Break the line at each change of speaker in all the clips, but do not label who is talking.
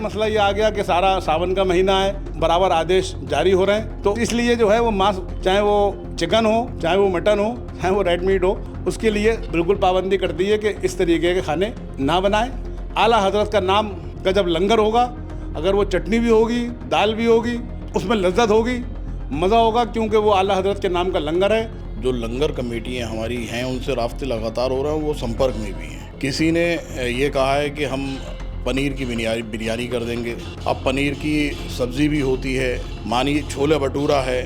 मसला ये आ गया कि सारा सावन का महीना है, बराबर आदेश जारी हो रहे हैं, तो इसलिए जो है वो मांस, चाहे वो चिकन हो, चाहे वो मटन हो, चाहे वो रेड मीट हो, उसके लिए बिल्कुल पाबंदी कर दी है कि इस तरीके के खाने ना बनाएं। आला हजरत का नाम का जब लंगर होगा, अगर वो चटनी भी होगी, दाल भी होगी, उसमें लज्जत होगी, मज़ा होगा, क्योंकि वो आला हजरत के नाम का लंगर है।
जो लंगर कमेटियाँ हमारी हैं उनसे राब्ते लगातार हो रहे हैं, वो संपर्क में भी हैं। किसी ने ये कहा है कि हम पनीर की बिरयानी कर देंगे, अब पनीर की सब्ज़ी भी होती है, मानिए छोले भटूरा है,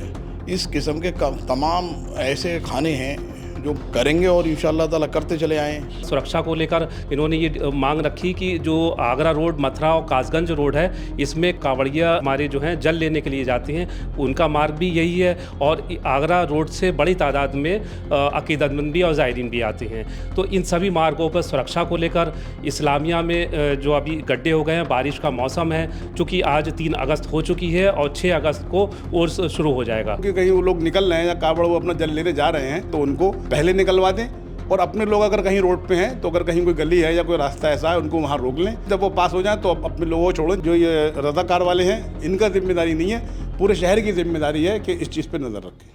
इस किस्म के तमाम ऐसे खाने हैं जो करेंगे और इंशाअल्लाह ताला करते चले आए।
सुरक्षा को लेकर इन्होंने ये मांग रखी कि जो आगरा रोड, मथुरा और कासगंज रोड है, इसमें कांवड़िया हमारे जो हैं जल लेने के लिए जाते हैं, उनका मार्ग भी यही है। और आगरा रोड से बड़ी तादाद में अकीदतमंद भी और ज़ायरीन भी आते हैं। तो इन सभी मार्गों पर सुरक्षा को लेकर इस्लामिया में जो अभी गड्ढे हो गए हैं, बारिश का मौसम है, चूँकि आज 3 अगस्त हो चुकी है और 6 अगस्त को उर्स शुरू हो जाएगा।
क्योंकि कहीं वो लोग निकल रहे हैं या कावड़ वो अपना जल लेने जा रहे हैं, तो उनको पहले निकलवा दें, और अपने लोग अगर कहीं रोड पे हैं तो अगर कहीं कोई गली है या कोई रास्ता ऐसा है, उनको वहाँ रोक लें। जब वो पास हो जाए तो अपने लोगों को छोड़ें। जो ये रज़ाकार वाले हैं, इनका जिम्मेदारी नहीं है, पूरे शहर की जिम्मेदारी है कि इस चीज़ पे नज़र रखें।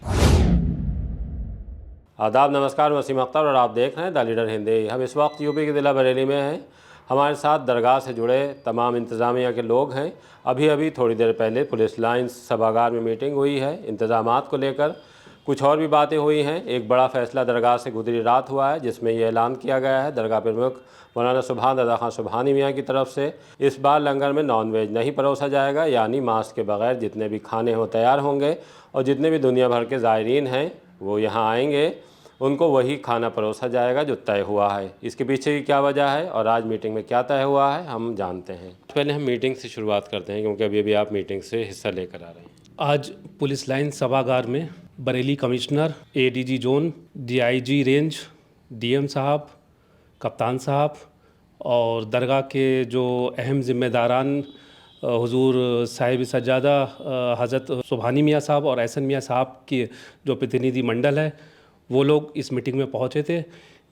आदाब, नमस्कार, वसीम अख्तर और आप देख रहे हैं द लीडर हिंदी। हम इस वक्त यूपी के ज़िला बरेली में हैं। हमारे साथ दरगाह से जुड़े तमाम इंतज़ामिया के लोग हैं। अभी थोड़ी देर पहले पुलिस लाइन्स सभागार में मीटिंग हुई है इंतज़ामात को लेकर। कुछ और भी बातें हुई हैं। एक बड़ा फ़ैसला दरगाह से गुज़री रात हुआ है, जिसमें यह ऐलान किया गया है दरगाह प्रमुख मौलाना सुभान रज़ा खान सुभानी मियाँ की तरफ से, इस बार लंगर में नॉन वेज नहीं परोसा जाएगा, यानी मांस के बगैर जितने भी खाने हो तैयार होंगे और जितने भी दुनिया भर के ज़ायरीन हैं वो यहाँ आएंगे, उनको वही खाना परोसा जाएगा जो तय हुआ है। इसके पीछे की क्या वजह है और आज मीटिंग में क्या तय हुआ है, हम जानते हैं। पहले हम मीटिंग से शुरुआत करते हैं, क्योंकि अभी आप मीटिंग से हिस्सा लेकर आ रहे हैं।
आज पुलिस लाइन सभागार में Bareilly commissioner, ADG zone, DIG range, DM साहब, कप्तान साहब और दरगाह के जो अहम ज़िम्मेदारान हुजूर साहिब सज्जादा हज़रत सुभानी मियाँ साहब और एहसन मियाँ साहब के जो प्रतिनिधि मंडल है, वो लोग इस मीटिंग में पहुँचे थे,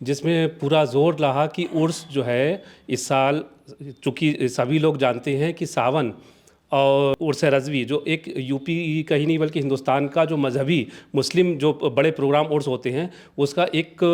जिसमें पूरा जोर रहा कि उर्स जो है इस साल, चूँकि सभी लोग जानते हैं कि सावन और उर्स रज़वी जो एक यूपी कहीं नहीं बल्कि हिंदुस्तान का जो मजहबी मुस्लिम जो बड़े प्रोग्राम उर्स होते हैं, उसका एक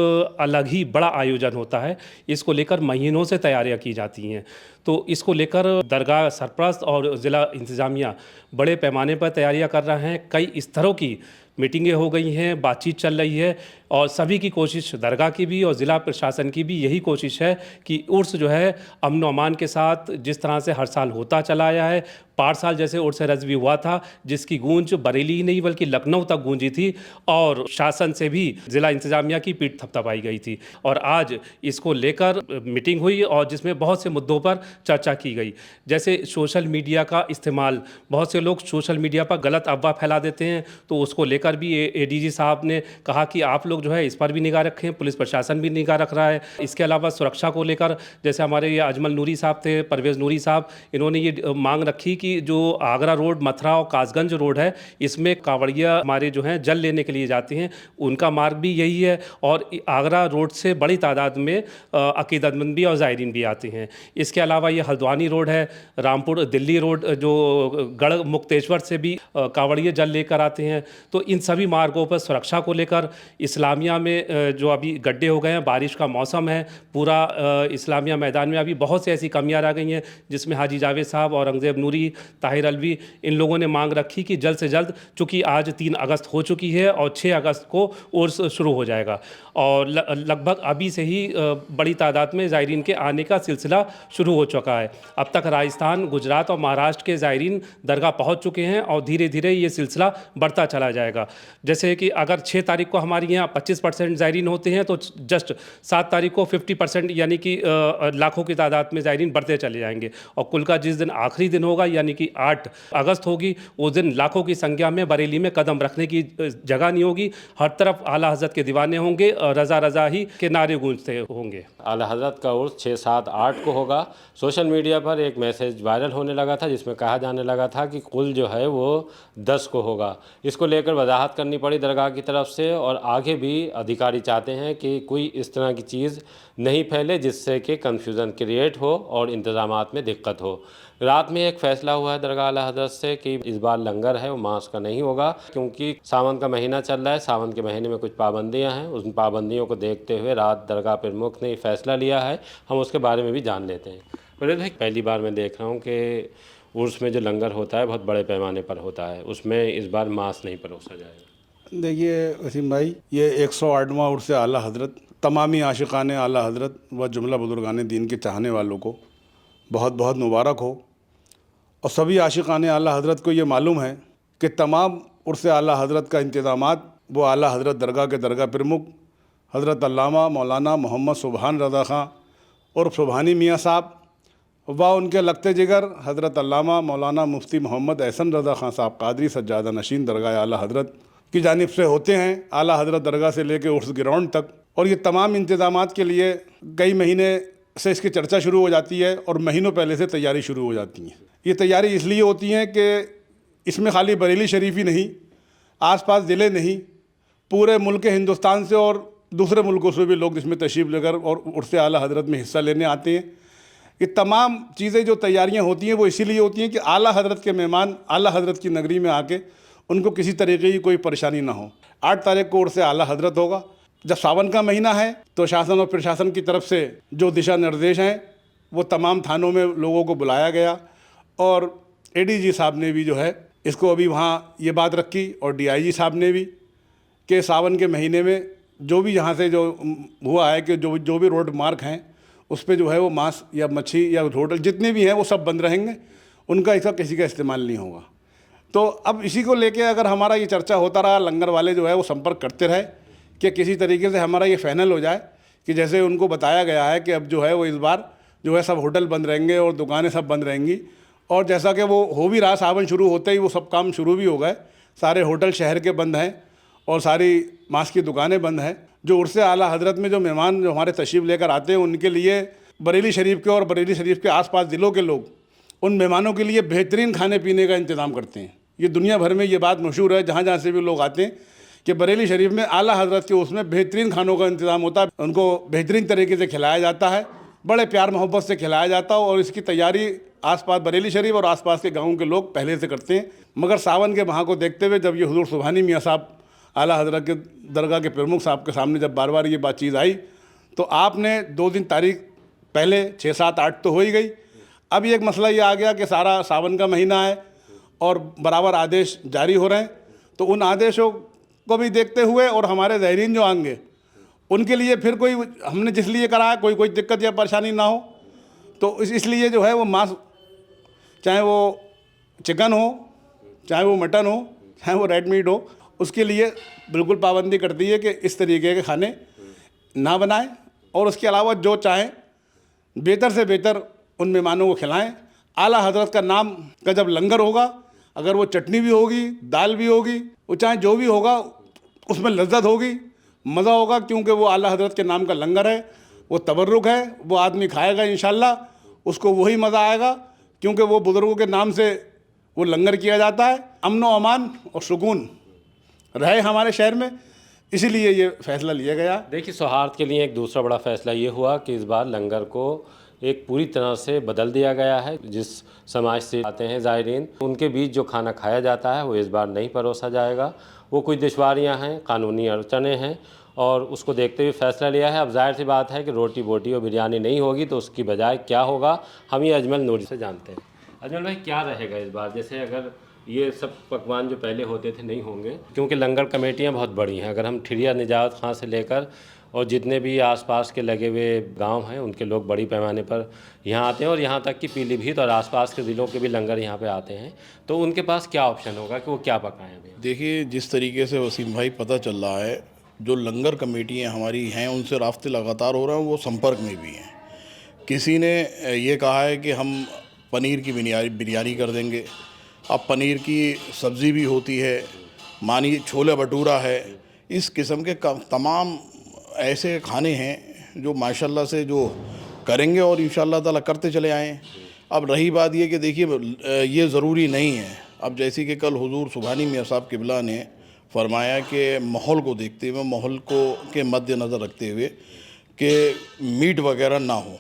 अलग ही बड़ा आयोजन होता है। इसको लेकर महीनों से तैयारियां की जाती हैं। तो इसको लेकर दरगाह सरपरस्त और ज़िला इंतज़ामिया बड़े पैमाने पर तैयारियां कर रहे हैं। कई स्तरों की मीटिंगें हो गई हैं, बातचीत चल रही है और सभी की कोशिश, दरगाह की भी और ज़िला प्रशासन की भी यही कोशिश है कि उर्स जो है अमन व अमान के साथ, जिस तरह से हर साल होता चला आया है, पार साल जैसे उर्स रज़वी हुआ था, जिसकी गूंज बरेली ही नहीं बल्कि लखनऊ तक गूंजी थी और शासन से भी ज़िला इंतज़ामिया की पीठ थपथपाई गई थी। और आज इसको लेकर मीटिंग हुई और जिसमें बहुत से मुद्दों पर चर्चा की गई, जैसे सोशल मीडिया का इस्तेमाल। बहुत से लोग सोशल मीडिया पर गलत अफवाह फैला देते हैं, तो उसको लेकर भी एडीजी साहब ने कहा कि आप लोग जो है इस पर भी निगाह रखें, पुलिस प्रशासन भी निगाह रख रहा है। इसके अलावा सुरक्षा को लेकर, जैसे हमारे ये अजमल नूरी साहब थे, परवेज़ नूरी साहब, इन्होंने ये मांग रखी कि जो आगरा रोड, मथुरा और कासगंज रोड है, इसमें कांवड़िया हमारे जो हैं जल लेने के लिए जाते हैं, उनका मार्ग भी यही है। और आगरा रोड से बड़ी तादाद में अकीदतमंद भी और ज़ायरीन भी आते हैं। इसके अलावा ये हल्द्वानी रोड है, रामपुर दिल्ली रोड, जो गढ़ मुक्तेश्वर से भी कांवड़िया जल लेकर आते हैं। तो इन सभी मार्गों पर सुरक्षा को लेकर इस्लामिया में जो अभी गड्ढे हो गए हैं, बारिश का मौसम है, पूरा इस्लामिया मैदान में अभी बहुत सी ऐसी कमियां रह गई हैं, जिसमें हाजी जावेद साहब, औरंगज़ेब नूरी, ताहिर अलवी, इन लोगों ने मांग रखी कि जल्द से जल्द, चूँकि आज 3 अगस्त हो चुकी है और 6 अगस्त को उर्स शुरू हो जाएगा और लगभग अभी से ही बड़ी तादाद में ज़ायरीन के आने का सिलसिला शुरू हो चुका है। अब तक राजस्थान, गुजरात और महाराष्ट्र के ज़ायरीन दरगाह पहुँच चुके हैं और धीरे धीरे ये सिलसिला बढ़ता चला जाएगा। जैसे कि अगर 6 तारीख को हमारे यहाँ 25% ज़ायरीन होते हैं, तो जस्ट 7 तारीख को 50% यानी कि लाखों की तादाद में ज़ायरीन बढ़ते चले जाएंगे। और कुल का जिस दिन आखिरी दिन होगा, यानी कि 8 अगस्त होगी, उस दिन लाखों की संख्या में बरेली में कदम रखने की जगह नहीं होगी। हर तरफ आला हज़रत के दीवाने होंगे और रज़ा रज़ा ही के नारे गूंजते होंगे।
आला हज़रत का उर्स 6, 7, 8 को होगा। सोशल मीडिया पर एक मैसेज वायरल होने लगा था, जिसमें कहा जाने लगा था कि कुल जो है वो 10 को होगा। इसको लेकर वजाहत करनी पड़ी दरगाह की तरफ से और आगे भी भी अधिकारी चाहते हैं कि कोई इस तरह की चीज़ नहीं फैले जिससे कि कन्फ्यूज़न क्रिएट हो और इंतज़ामात में दिक्कत हो। रात में एक फ़ैसला हुआ है दरगाह आला हज़रत से कि इस बार लंगर है वो मांस का नहीं होगा, क्योंकि सावन का महीना चल रहा है। सावन के महीने में कुछ पाबंदियां हैं, उन पाबंदियों को देखते हुए रात दरगाह प्रमुख ने फ़ैसला लिया है। हम उसके बारे में भी जान लेते हैं। परेश भाई, पहली बार मैं देख रहा हूँ कि उर्स में जो लंगर होता है बहुत बड़े पैमाने पर होता है, उसमें इस बार मांस नहीं परोसा जाएगा।
देखिए वसीम भाई, ये 108वां उर्स आला हज़रत तमामी आशिकान आला हज़रत व जुमला बुजुर्गान दीन के चाहने वालों को बहुत बहुत मुबारक हो। और सभी आशिकान आला हज़रत को ये मालूम है कि तमाम उर्स आला हज़रत का इंतज़ामात वो आला हज़रत दरगाह के दरगाह प्रमुख हज़रत अल्लामा मौलाना मोहम्मद सुबहान रज़ा ख़ां और सुबहानी मियाँ साहब व उनके लगते जिगर हज़रत अल्लामा मौलाना मुफ्ती मोहम्मद एहसन रज़ा ख़ां साहब कादरी सज्जादा नशीन दरगाह आला हज़रत की जानिब से होते हैं। आला हज़रत दरगाह से लेकर उर्स ग्राउंड तक, और ये तमाम इंतज़ामात के लिए कई महीने से इसकी चर्चा शुरू हो जाती है और महीनों पहले से तैयारी शुरू हो जाती है। ये तैयारी इसलिए होती है कि इसमें खाली बरेली शरीफ ही नहीं, आसपास ज़िले नहीं, पूरे मुल्क हिंदुस्तान से और दूसरे मुल्कों से भी लोग इसमें तशरीफ़ लेकर और उर्स आला हज़रत में हिस्सा लेने आते हैं। ये तमाम चीज़ें जो तैयारियां होती हैं वो इसीलिए होती हैं कि आला हज़रत के मेहमान आला हज़रत की नगरी में आके उनको किसी तरीके की कोई परेशानी ना हो। 8 तारीख को उर्स आला हज़रत होगा। जब सावन का महीना है तो शासन और प्रशासन की तरफ से जो दिशा निर्देश हैं वो तमाम थानों में लोगों को बुलाया गया और ADG साहब ने भी जो है इसको अभी वहाँ ये बात रखी और DIG साहब ने भी कि सावन के महीने में जो भी यहाँ से जो हुआ है कि जो भी रोड मार्क हैं उस पर जो है वो मांस या मच्छी या होटल जितने भी हैं वो सब बंद रहेंगे, उनका इसका किसी का इस्तेमाल नहीं होगा। तो अब इसी को लेके अगर हमारा ये चर्चा होता रहा, लंगर वाले जो है वो संपर्क करते रहे कि किसी तरीके से हमारा ये फाइनल हो जाए कि जैसे उनको बताया गया है कि अब जो है वो इस बार जो है सब होटल बंद रहेंगे और दुकानें सब बंद रहेंगी। और जैसा कि वो हो भी रहा, सावन शुरू होते ही वो सब काम शुरू भी हो गए। सारे होटल शहर के बंद हैं और सारी मांस की दुकानें बंद हैं। जो उर्स आला हज़रत में जो मेहमान जो हमारे तशरीफ़ लेकर आते हैं उनके लिए बरेली शरीफ के और बरेली शरीफ के आसपास ज़िलों के लोग उन मेहमानों के लिए बेहतरीन खाने पीने का इंतज़ाम करते हैं। ये दुनिया भर में ये बात मशहूर है, जहाँ जहाँ से भी लोग आते हैं कि बरेली शरीफ में आला हज़रत के उसमें बेहतरीन खानों का इंतज़ाम होता है। उनको बेहतरीन तरीके से खिलाया जाता है, बड़े प्यार मोहब्बत से खिलाया जाता है और इसकी तैयारी आसपास बरेली शरीफ और आसपास के गाँव के लोग पहले से करते हैं। मगर सावन के माह को देखते हुए जब ये हुज़ूर सुबहानी मियाँ साहब आला हज़रत के दरगाह के प्रमुख साहब के सामने जब बार बार ये बातचीत आई तो आपने 2 दिन तारीख पहले 6, 7, 8 तो हो ही गई। अब एक मसला ये आ गया कि सारा सावन का महीना है और बराबर आदेश जारी हो रहे हैं, तो उन आदेशों को भी देखते हुए और हमारे ज़ायरीन जो आएंगे उनके लिए फिर कोई हमने जिस लिए करा है कोई दिक्कत या परेशानी ना हो, तो इसलिए जो है वो मांस, चाहे वो चिकन हो, चाहे वो मटन हो, चाहे वो रेड मीट हो, उसके लिए बिल्कुल पाबंदी कर दी है कि इस तरीके के खाने ना बनाएं और उसके अलावा जो चाहें बेहतर से बेहतर उन मेहमानों को खिलाएं। आला हज़रत का नाम का जब लंगर होगा, अगर वो चटनी भी होगी, दाल भी होगी, वो चाहे जो भी होगा उसमें लज्जत होगी, मज़ा होगा, क्योंकि वो आला हज़रत के नाम का लंगर है, वो तबर्रुक है, वो आदमी खाएगा इंशाल्लाह उसको वही मज़ा आएगा, क्योंकि वो बुज़ुर्गों के नाम से वो लंगर किया जाता है। अमन व अमान और सुकून रहे हमारे शहर में, इसीलिए ये फ़ैसला लिया गया।
देखिए, सौहार्द के लिए एक दूसरा बड़ा फ़ैसला ये हुआ कि इस बार लंगर को एक पूरी तरह से बदल दिया गया है। जिस समाज से आते हैं ज़ायरीन, उनके बीच जो खाना खाया जाता है वो इस बार नहीं परोसा जाएगा। वो कुछ दुश्वारियाँ हैं, कानूनी अड़चनें हैं और उसको देखते हुए फ़ैसला लिया है। अब जाहिर सी बात है कि रोटी बोटी और बिरयानी नहीं होगी तो उसकी बजाय क्या होगा, हम ये अजमल नूरी से जानते हैं। अजमल भाई, क्या रहेगा इस बार? जैसे अगर ये सब पकवान जो पहले होते थे नहीं होंगे, क्योंकि लंगर कमेटियाँ बहुत बड़ी हैं। अगर हम ठिरिया निजात खां से लेकर और जितने भी आसपास के लगे हुए गांव हैं उनके लोग बड़ी पैमाने पर यहाँ आते हैं और यहाँ तक कि पीलीभीत और आसपास के ज़िलों के भी लंगर यहाँ पे आते हैं, तो उनके पास क्या ऑप्शन होगा कि वो क्या पकाएं अभी?
देखिए, जिस तरीके से वसीम भाई पता चल रहा है, जो लंगर कमेटियाँ हमारी हैं उनसे रास्ते लगातार हो रहे हैं, वो संपर्क में भी हैं। किसी ने ये कहा है कि हम पनीर की बिरयानी कर देंगे। अब पनीर की सब्ज़ी भी होती है, मानी छोले भटूरा है, इस किस्म के तमाम ऐसे खाने हैं जो माशाल्लाह से जो करेंगे और इंशाल्लाह ताला करते चले आएँ। अब रही बात ये कि देखिए, ये ज़रूरी नहीं है। अब जैसे कि कल हुजूर सुबहानी मियाँ साहब किबला ने फरमाया कि माहौल को देखते हुए, माहौल को के मद्देनज़र रखते हुए कि मीट वगैरह ना हो,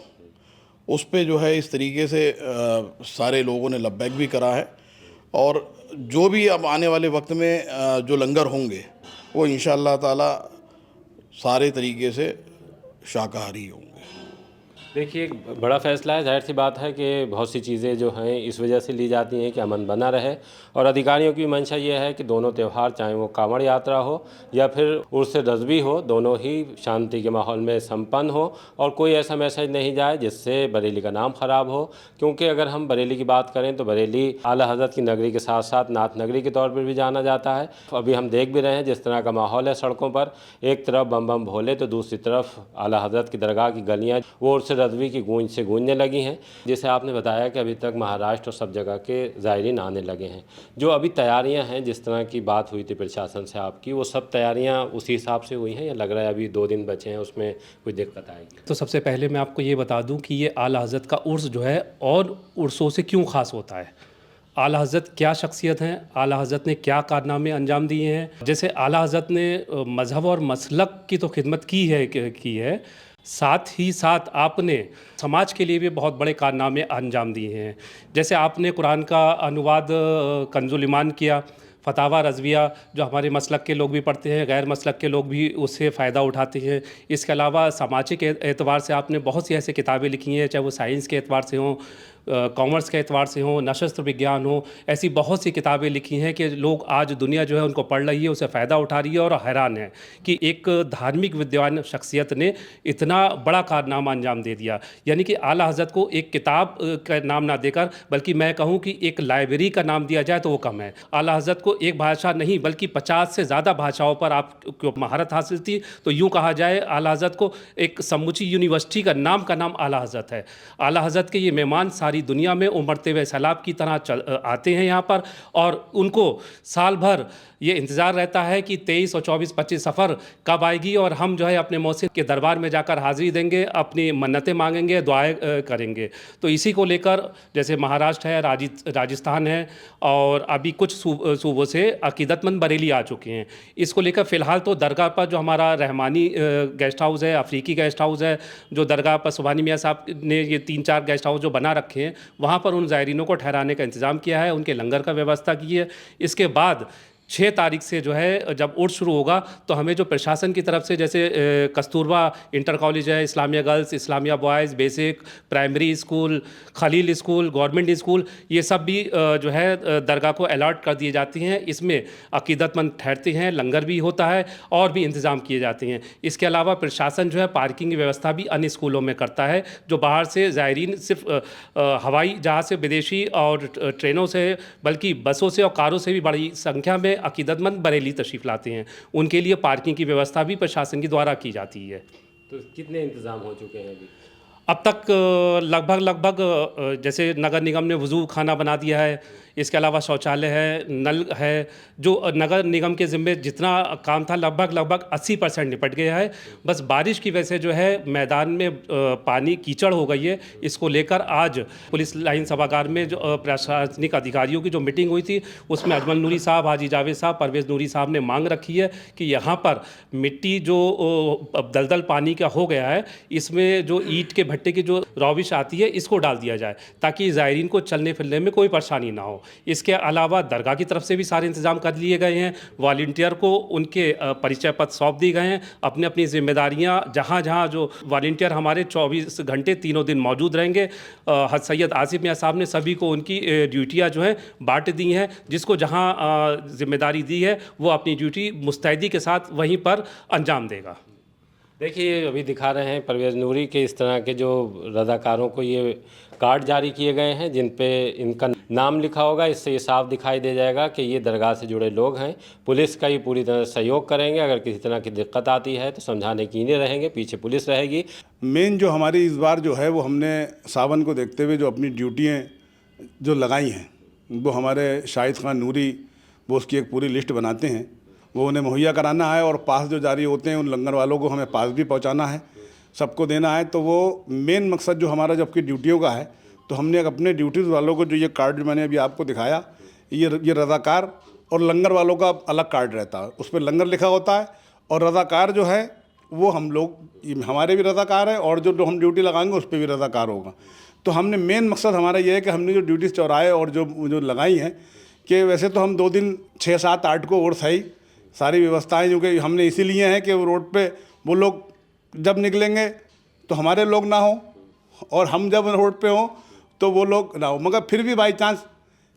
उस पे जो है इस तरीके से सारे लोगों ने लब्बैक भी करा है। और जो भी अब आने वाले वक्त में जो लंगर होंगे वो इंशाअल्लाह ताला सारे तरीके से शाकाहारी होंगे।
देखिए, एक बड़ा फ़ैसला है। ज़ाहिर सी बात है कि बहुत सी चीज़ें जो हैं इस वजह से ली जाती हैं कि अमन बना रहे, और अधिकारियों की मंशा ये है कि दोनों त्यौहार, चाहे वो कांवड़ यात्रा हो या फिर उर्स रज़वी हो, दोनों ही शांति के माहौल में संपन्न हो और कोई ऐसा मैसेज नहीं जाए जिससे बरेली का नाम ख़राब हो। क्योंकि अगर हम बरेली की बात करें तो बरेली आला हज़रत की नगरी के साथ साथ नाथ नगरी के तौर पर भी जाना जाता है। अभी हम देख भी रहे हैं जिस तरह का माहौल है सड़कों पर, एक तरफ बम बम भोले तो दूसरी तरफ आला हज़रत की दरगाह की गलियाँ वो उर्स रज़वी की गूंज से गूंजने लगी हैं। जैसे आपने बताया कि अभी तक महाराष्ट्र और सब जगह के ज़ायरीन आने लगे हैं। जो अभी तैयारियां हैं, जिस तरह की बात हुई थी प्रशासन से आपकी, वो सब तैयारियां उसी हिसाब से हुई हैं या लग रहा है अभी 2 दिन बचे हैं उसमें कोई दिक्कत आएगी?
तो सबसे पहले मैं आपको ये बता दूं कि ये आला हज़रत का उर्स जो है और उर्सों से क्यों ख़ास होता है। आला हज़रत क्या शख्सियत हैं, आला हज़रत ने क्या कारनामे अंजाम दिए हैं। जैसे आला हज़रत ने मज़हब और मसलक की तो खिदमत की है, साथ ही साथ आपने समाज के लिए भी बहुत बड़े कारनामे अंजाम दिए हैं। जैसे आपने कुरान का अनुवाद कंजुल ईमान किया, फतावा रज़विया जो हमारे मसलक के लोग भी पढ़ते हैं, गैर मसलक के लोग भी उससे फ़ायदा उठाते हैं। इसके अलावा सामाजिक एतबार से आपने बहुत सी ऐसी किताबें लिखी हैं, चाहे वो साइंस के एतबार से हों, कॉमर्स के एतबार से हो, नशस्त्र विज्ञान हो, ऐसी बहुत सी किताबें लिखी हैं कि लोग आज दुनिया जो है उनको पढ़ रही है, उससे फ़ायदा उठा रही है और हैरान है कि एक धार्मिक विद्वान शख्सियत ने इतना बड़ा कारनामा अंजाम दे दिया। यानी कि आला हज़रत को एक किताब का नाम ना देकर बल्कि मैं कहूँ कि एक लाइब्रेरी का नाम दिया जाए तो वो कम है। आला हज़रत को एक भाषा नहीं बल्कि 50 से ज़्यादा भाषाओं पर आपको महारत हासिल थी। तो यूँ कहा जाए आला हज़रत को एक समूची यूनिवर्सिटी का नाम आला हज़रत है। आला हज़रत के ये मेहमान सारी दुनिया में उमड़ते हुए सैलाब की तरह आते हैं यहाँ पर, और उनको साल भर ये इंतज़ार रहता है कि 23 और 24, 25 सफ़र कब आएगी और हम जो है अपने मौसिन के दरबार में जाकर हाज़िरी देंगे, अपनी मन्नतें मांगेंगे, दुआएं करेंगे। तो इसी को लेकर जैसे महाराष्ट्र है, राजस्थान है और अभी कुछ सूबों से अकीदतमंद बरेली आ चुके हैं। इसको लेकर फ़िलहाल तो दरगाह पर जो हमारा रहमानी गेस्ट हाउस है, अफ्रीकी गेस्ट हाउस है, जो दरगाह पर सुबहानी मियाँ साहब ने ये 3-4 गेस्ट हाउस जो बना रखे हैं, वहाँ पर उन ज़ायरीनों को ठहराने का इंतज़ाम किया है, उनके लंगर का व्यवस्था की है। इसके बाद 6 तारीख से जो है जब उर्स शुरू होगा तो हमें जो प्रशासन की तरफ से जैसे कस्तूरबा इंटर कॉलेज है, Islamia girls, Islamia boys, basic primary school, Khalil school, government school, ये सब भी जो है दरगाह को अलर्ट कर दिए जाते हैं। इसमें अकीदतमंद ठहरते हैं, लंगर भी होता है और भी इंतज़ाम किए जाते हैं। इसके अलावा प्रशासन जो है पार्किंग की व्यवस्था भी अन्य स्कूलों में करता है। जो बाहर से ज़ायरीन सिर्फ हवाई जहाज़ से, विदेशी और ट्रेनों से बल्कि बसों से और कारों से भी बड़ी संख्या में अकीदतमंद बरेली तशरीफ़ लाते हैं, उनके लिए पार्किंग की व्यवस्था भी प्रशासन के द्वारा की जाती है।
तो कितने इंतज़ाम हो चुके हैं अभी?
अब तक लगभग जैसे नगर निगम ने वज़ू खाना बना दिया है, इसके अलावा शौचालय है, नल है, जो नगर निगम के ज़िम्मे जितना काम था लगभग 80% निपट गया है। बस बारिश की वजह से जो है मैदान में पानी कीचड़ हो गई है। इसको लेकर आज पुलिस लाइन सभागार में जो प्रशासनिक अधिकारियों की जो मीटिंग हुई थी उसमें अजमल नूरी साहब, हाजी जावेद साहब, परवेज़ नूरी साहब ने मांग रखी है कि यहाँ पर मिट्टी जो दलदल पानी का हो गया है, इसमें जो ईंट के भट्टे की जो रॉबिश आती है इसको डाल दिया जाए ताकि ज़ायरीन को चलने फिरने में कोई परेशानी ना हो। इसके अलावा दरगाह की तरफ से भी सारे इंतजाम कर लिए गए हैं। वॉलंटियर को उनके परिचय पत्र सौंप दिए गए हैं। अपनी अपनी जिम्मेदारियां जहां जहां जो वॉलंटियर हमारे 24 घंटे तीनों दिन मौजूद रहेंगे। हज सैयद आसिफ मियाँ साहब ने सभी को उनकी ड्यूटियां जो हैं बांट दी हैं। जिसको जहां जिम्मेदारी दी है वो अपनी ड्यूटी मुस्तैदी के साथ वहीं पर अंजाम देगा।
देखिए, अभी दिखा रहे हैं परवेज़ नूरी के इस तरह के जो रज़ाकारों को ये कार्ड जारी किए गए हैं जिन पे इनका नाम लिखा होगा। इससे ये साफ दिखाई दे जाएगा कि ये दरगाह से जुड़े लोग हैं। पुलिस का ही पूरी तरह सहयोग करेंगे। अगर किसी तरह की दिक्कत आती है तो समझाने की इन्हें रहेंगे, पीछे पुलिस रहेगी।
मेन जो हमारी इस बार जो है वो हमने सावन को देखते हुए जो अपनी ड्यूटियाँ जो लगाई हैं वो हमारे शाहिद खान नूरी वो उसकी एक पूरी लिस्ट बनाते हैं, वो उन्हें मुहैया कराना है और पास जो जारी होते हैं उन लंगर वालों को हमें पास भी पहुंचाना है, सबको देना है। तो वो मेन मकसद जो हमारा जबकि ड्यूटियों का है, तो हमने अपने ड्यूटीज़ वालों को जो ये कार्ड मैंने अभी आपको दिखाया, ये रज़ाकार और लंगर वालों का अलग कार्ड रहता है, उस पर लंगर लिखा होता है। और रज़ाकार जो है वो हम लोग, हमारे भी रज़ाकार है और जो हम ड्यूटी लगाएंगे उस पर भी रज़ाकार होगा। तो हमने मेन मकसद हमारा ये है कि हमने जो ड्यूटीज़ चौराहे और जो लगाई हैं कि वैसे तो हम 2 दिन 6, 7, 8 को और सही सारी व्यवस्थाएं जो कि हमने इसीलिए हैं कि वो रोड पे वो लोग जब निकलेंगे तो हमारे लोग ना हो और हम जब रोड पे हों तो वो लोग ना हो। मगर फिर भी बाई चांस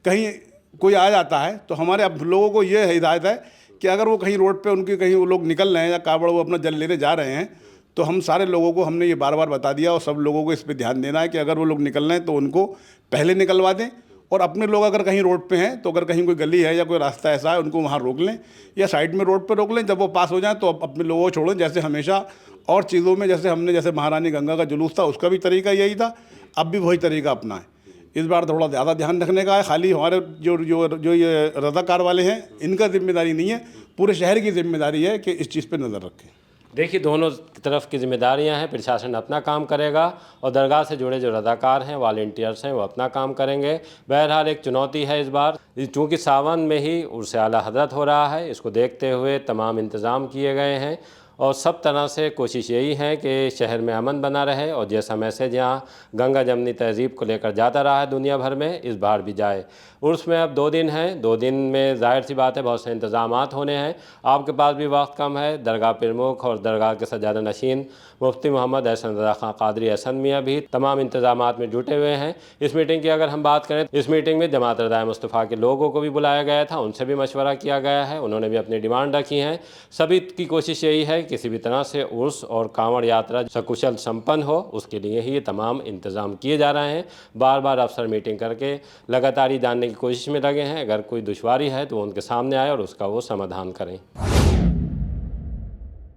कहीं कोई आ जाता है तो हमारे अब लोगों को ये हिदायत है कि अगर वो कहीं रोड पे उनकी कहीं वो लोग निकल रहे हैं या कावड़ वो अपना जल लेने जा रहे हैं तो हम सारे लोगों को हमने ये बार बार बता दिया और सब लोगों को इस पर ध्यान देना है कि अगर वो लोग निकल रहे हैं तो उनको पहले निकलवा दें। और अपने लोग अगर कहीं रोड पे हैं तो अगर कहीं कोई गली है या कोई रास्ता ऐसा है उनको वहाँ रोक लें या साइड में रोड पे रोक लें। जब वो पास हो जाए तो अपने लोगों को छोड़ें। जैसे हमेशा और चीज़ों में जैसे महारानी गंगा का जुलूस था उसका भी तरीका यही था, अब भी वही तरीका अपनाएं। इस बार थोड़ा ज़्यादा ध्यान रखने का है। खाली हमारे जो ये रज़ाकार वाले हैं इनका जिम्मेदारी नहीं है, पूरे शहर की जिम्मेदारी है कि इस चीज़ पर नज़र रखें।
देखिए, दोनों तरफ की जिम्मेदारियां हैं। प्रशासन अपना काम करेगा और दरगाह से जुड़े जो रज़ाकार हैं, वॉलंटियर्स हैं, वो अपना काम करेंगे। बहरहाल एक चुनौती है इस बार, चूँकि सावन में ही उर्स आला हज़रत हो रहा है। इसको देखते हुए तमाम इंतज़ाम किए गए हैं और सब तरह से कोशिश यही है कि शहर में अमन बना रहे और जिस समय से जहाँ गंगा जमनी तहज़ीब को लेकर जाता रहा है दुनिया भर में, इस बार भी जाए। उर्स में अब 2 दिन हैं, 2 दिन में जाहिर सी बात है बहुत से इंतज़ामात होने हैं। आपके पास भी वक्त कम है। दरगाह प्रमुख और दरगाह के सज्जादा नशीन मुफ्ती मोहम्मद एहसन रज़ा खां क़ादरी एहसन मियाँ भी तमाम इंतज़ामात में जुटे हुए हैं। इस मीटिंग की अगर हम बात करें, इस मीटिंग में जमात रज़ाए मुस्तफ़ा के लोगों को भी बुलाया गया था, उनसे भी मशवरा किया गया है, उन्होंने भी अपनी डिमांड रखी हैं। सभी की कोशिश यही है किसी भी तरह से उर्स और कांवड़ यात्रा सकुशल संपन्न हो, उसके लिए ही ये तमाम इंतज़ाम किए जा रहे हैं। बार बार अफसर मीटिंग करके लगातार जानने की कोशिश में लगे हैं। अगर कोई दुश्वारी है तो उनके सामने आए और उसका वो समाधान करें।